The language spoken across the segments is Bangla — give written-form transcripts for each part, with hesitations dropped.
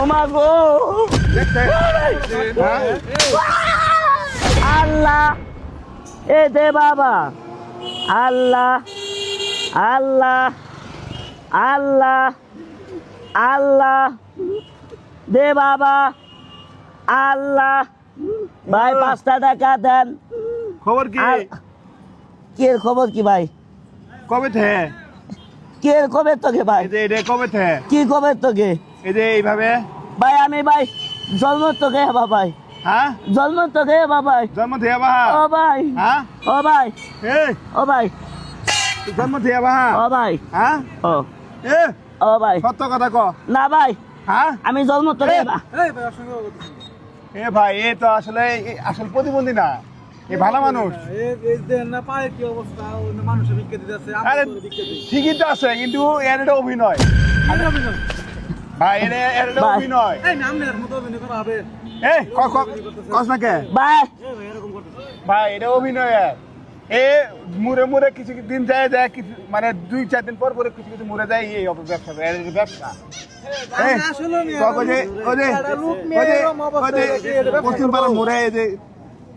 ও মা গো আল্লাহ এ দে বাবা আল্লাহ আল্লাহ আল্লাহ আল্লাহ দে বাবা আল্লাহ ভাই 5টা টাকা দেন। খবর কি? কি এর খবর কি ভাই? কবে থেকে? কি এর খবর তোকে ভাই? এই যে কবে থেকে? কি খবর তোকে? এই যে এইভাবে ভাই আমি ভাই জন্ম তোকে হবা ভাই। হ্যাঁ জন্ম তোকে হবা ভাই। জন্ম থেকে বাহা ও ভাই হ্যাঁ ও ভাই এই ও ভাই জন্ম থেকে বাহা ও ভাই হ্যাঁ ও এ ও ভাই সত্য কথা ক না ভাই হ্যাঁ আমি জন্ম তোকে হবা। এ ভাই এ তো আসলে আসল প্রতিবন্ধী না, এ ভালো মানুষ। আরে ঠিকই তো আছে, কিন্তু এর এটা অভিনয় ভাই, এর এটা ভাই। অভিনয়। এই কস না কে ভাই ভাই, এটা অভিনয়। এ মুড়ে মুড়ে কিছু দিন যায় যায় কিছু, মানে 2-4 দিন পর পরে কিছু কিছু মুড়ে যায়, এই ব্যবসা এর ব্যবসা। পশ্চিম পাড়া মোড়ে যে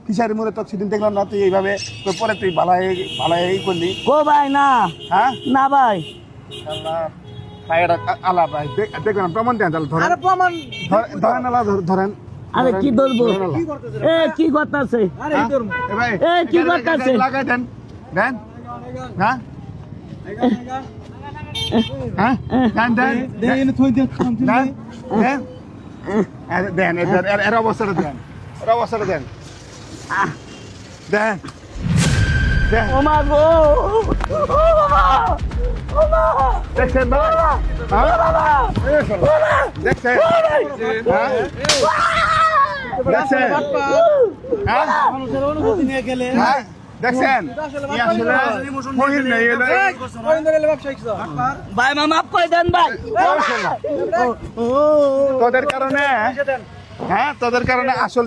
ফিশারি মোড়ে তো সেদিন দেখলাম না, তুই এইভাবে তোর পরে তুই ভালাই করলি। ও ভাই না হ্যাঁ না ভাই ভাই এটা আলা ভাই, দেখলাম প্রমাণ দেন, তাহলে ধরেন ধরেন আলা ধরেন। আরে কি ধরবো? এ কি করতেছে? এ কি করতেছে? লাগাই দেন দেন হ্যাঁ হ্যাঁ দেন দেন দেন দেন এর অবস্থাটা দেন, এর অবস্থাটা দেন দেন দেন। ও মা গো ও বাবা ও মা দেখছেন ভাই? দেখছেন হ্যাঁ দেখছেন হ্যাঁ হ্যাঁ দেখছেন কি আসলে মহিল নেই এলো। ভাই মা মাফ করে দেন ভাই। তোদের কারণে, হ্যাঁ তোদের কারণে আসল